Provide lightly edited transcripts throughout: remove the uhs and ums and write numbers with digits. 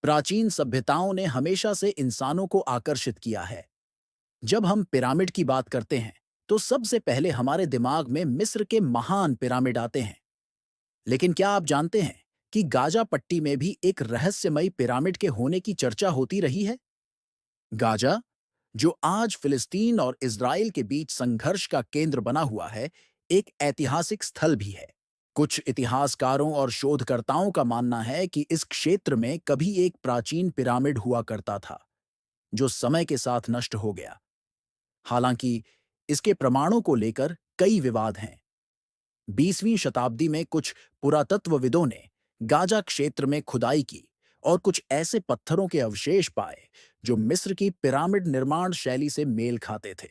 प्राचीन सभ्यताओं ने हमेशा से इंसानों को आकर्षित किया है। जब हम पिरामिड की बात करते हैं, तो सबसे पहले हमारे दिमाग में मिस्र के महान पिरामिड आते हैं। लेकिन क्या आप जानते हैं कि गाजा पट्टी में भी एक रहस्यमयी पिरामिड के होने की चर्चा होती रही है? गाजा, जो आज फिलिस्तीन और इज़राइल के बीच संघर्ष का केंद्र बना हुआ है, एक ऐतिहासिक स्थल भी है। कुछ इतिहासकारों और शोधकर्ताओं का मानना है कि इस क्षेत्र में कभी एक प्राचीन पिरामिड हुआ करता था, जो समय के साथ नष्ट हो गया। हालांकि इसके प्रमाणों को लेकर कई विवाद हैं। 20वीं शताब्दी में कुछ पुरातत्वविदों ने गाजा क्षेत्र में खुदाई की और कुछ ऐसे पत्थरों के अवशेष पाए जो मिस्र की पिरामिड निर्माण शैली से मेल खाते थे।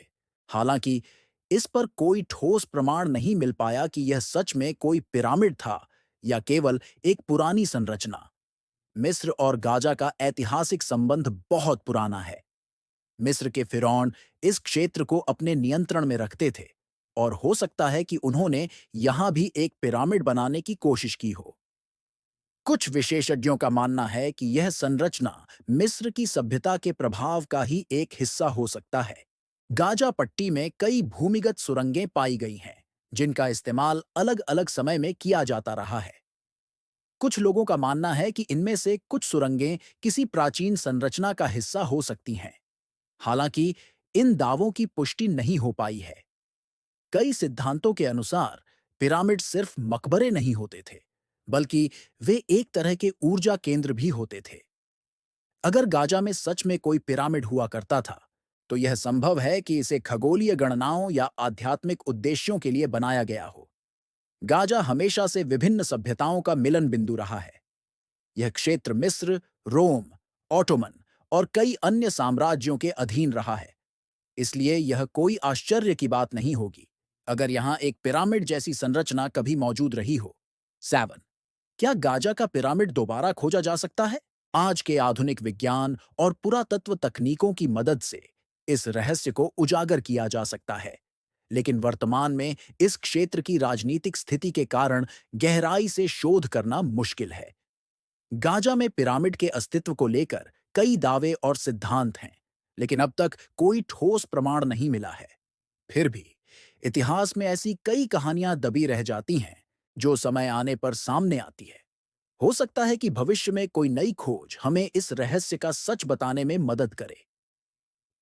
हालांकि इस पर कोई ठोस प्रमाण नहीं मिल पाया कि यह सच में कोई पिरामिड था या केवल एक पुरानी संरचना। मिस्र और गाजा का ऐतिहासिक संबंध बहुत पुराना है। मिस्र के फिरौन इस क्षेत्र को अपने नियंत्रण में रखते थे और हो सकता है कि उन्होंने यहां भी एक पिरामिड बनाने की कोशिश की हो। कुछ विशेषज्ञों का मानना है कि यह संरचना मिस्र की सभ्यता के प्रभाव का ही एक हिस्सा हो सकता है। गाजा पट्टी में कई भूमिगत सुरंगें पाई गई हैं, जिनका इस्तेमाल अलग-अलग समय में किया जाता रहा है। कुछ लोगों का मानना है कि इनमें से कुछ सुरंगें किसी प्राचीन संरचना का हिस्सा हो सकती हैं। हालांकि इन दावों की पुष्टि नहीं हो पाई है। कई सिद्धांतों के अनुसार पिरामिड सिर्फ मकबरे नहीं होते थे, बल्कि वे एक तरह के ऊर्जा केंद्र भी होते थे। अगर गाजा में सच में कोई पिरामिड हुआ करता था, तो यह संभव है कि इसे खगोलीय गणनाओं या आध्यात्मिक उद्देश्यों के लिए बनाया गया हो। गाजा हमेशा से विभिन्न सभ्यताओं का मिलन बिंदु रहा है। यह क्षेत्र मिस्र, रोम, ऑटोमन और कई अन्य साम्राज्यों के अधीन रहा है। इसलिए यह कोई आश्चर्य की बात नहीं होगी अगर यहां एक पिरामिड जैसी संरचना कभी मौजूद रही हो। 7. क्या गाजा का पिरामिड दोबारा खोजा जा सकता है? आज के आधुनिक विज्ञान और पुरातत्व तकनीकों की मदद से इस रहस्य को उजागर किया जा सकता है, लेकिन वर्तमान में इस क्षेत्र की राजनीतिक स्थिति के कारण गहराई से शोध करना मुश्किल है। गाजा में पिरामिड के अस्तित्व को लेकर कई दावे और सिद्धांत हैं, लेकिन अब तक कोई ठोस प्रमाण नहीं मिला है। फिर भी इतिहास में ऐसी कई कहानियां दबी रह जाती हैं, जो समय आने पर सामने आती है। हो सकता है कि भविष्य में कोई नई खोज हमें इस रहस्य का सच बताने में मदद करे।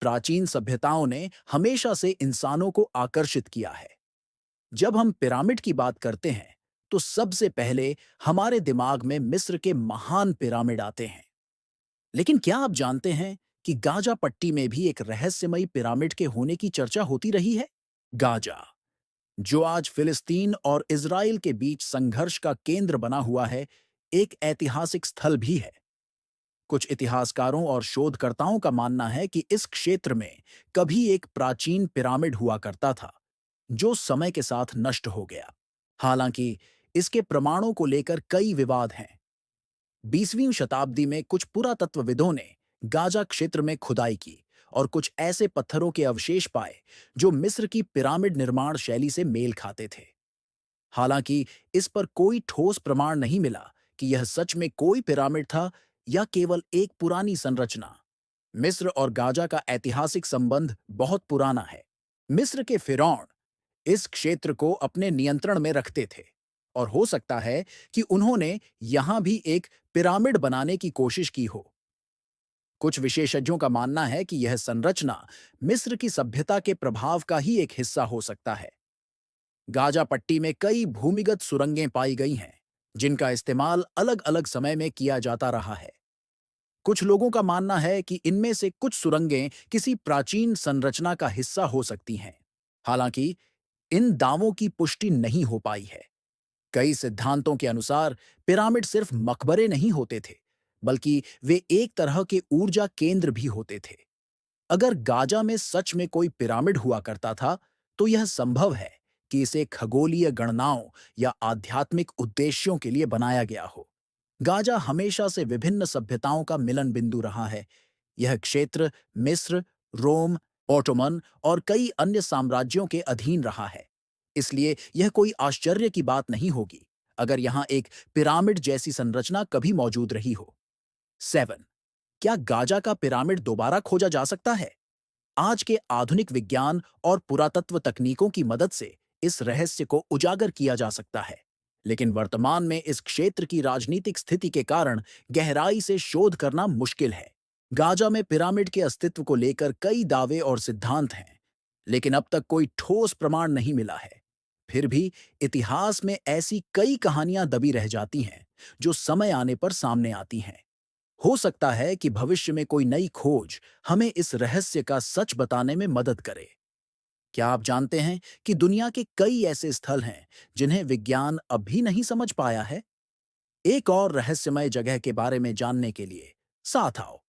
प्राचीन सभ्यताओं ने हमेशा से इंसानों को आकर्षित किया है। जब हम पिरामिड की बात करते हैं, तो सबसे पहले हमारे दिमाग में मिस्र के महान पिरामिड आते हैं। लेकिन क्या आप जानते हैं कि गाजा पट्टी में भी एक रहस्यमयी पिरामिड के होने की चर्चा होती रही है? गाजा, जो आज फिलिस्तीन और इज़राइल के बीच संघर्ष का केंद्र बना हुआ है, एक ऐतिहासिक स्थल भी है। कुछ इतिहासकारों और शोधकर्ताओं का मानना है कि इस क्षेत्र में कभी एक प्राचीन पिरामिड हुआ करता था, जो समय के साथ नष्ट हो गया। हालांकि इसके प्रमाणों को लेकर कई विवाद हैं। 20वीं शताब्दी में कुछ पुरातत्वविदों ने गाजा क्षेत्र में खुदाई की और कुछ ऐसे पत्थरों के अवशेष पाए जो मिस्र की पिरामिड निर्माण शैली से मेल खाते थे। हालांकि इस पर कोई ठोस प्रमाण नहीं मिला कि यह सच में कोई पिरामिड था या केवल एक पुरानी संरचना। मिस्र और गाजा का ऐतिहासिक संबंध बहुत पुराना है। मिस्र के फिरौन इस क्षेत्र को अपने नियंत्रण में रखते थे और हो सकता है कि उन्होंने यहां भी एक पिरामिड बनाने की कोशिश की हो। कुछ विशेषज्ञों का मानना है कि यह संरचना मिस्र की सभ्यता के प्रभाव का ही एक हिस्सा हो सकता है। गाजा पट्टी में कई भूमिगत सुरंगें पाई गई हैं, जिनका इस्तेमाल अलग-अलग समय में किया जाता रहा है। कुछ लोगों का मानना है कि इनमें से कुछ सुरंगें किसी प्राचीन संरचना का हिस्सा हो सकती हैं। हालांकि इन दावों की पुष्टि नहीं हो पाई है। कई सिद्धांतों के अनुसार पिरामिड सिर्फ मकबरे नहीं होते थे, बल्कि वे एक तरह के ऊर्जा केंद्र भी होते थे। अगर गाजा में सच में कोई पिरामिड हुआ करता था, तो यह संभव है कि इसे खगोलीय गणनाओं या आध्यात्मिक उद्देश्यों के लिए बनाया गया हो। गाजा हमेशा से विभिन्न सभ्यताओं का मिलन बिंदु रहा है। यह क्षेत्र मिस्र, रोम, ओटोमन और कई अन्य साम्राज्यों के अधीन रहा है। इसलिए यह कोई आश्चर्य की बात नहीं होगी अगर यहाँ एक पिरामिड जैसी संरचना कभी मौजूद रही हो। 7. क्या गाजा का पिरामिड दोबारा खोजा जा सकता है? आज के आधुनिक विज्ञान और पुरातत्व तकनीकों की मदद से इस रहस्य को उजागर किया जा सकता है, लेकिन वर्तमान में इस क्षेत्र की राजनीतिक स्थिति के कारण गहराई से शोध करना मुश्किल है। गाजा में पिरामिड के अस्तित्व को लेकर कई दावे और सिद्धांत हैं, लेकिन अब तक कोई ठोस प्रमाण नहीं मिला है। फिर भी इतिहास में ऐसी कई कहानियां दबी रह जाती हैं, जो समय आने पर सामने आती हैं। हो सकता है कि भविष्य में कोई नई खोज हमें इस रहस्य का सच बताने में मदद करे। क्या आप जानते हैं कि दुनिया के कई ऐसे स्थल हैं जिन्हें विज्ञान अभी नहीं समझ पाया है? एक और रहस्यमय जगह के बारे में जानने के लिए साथ आओ।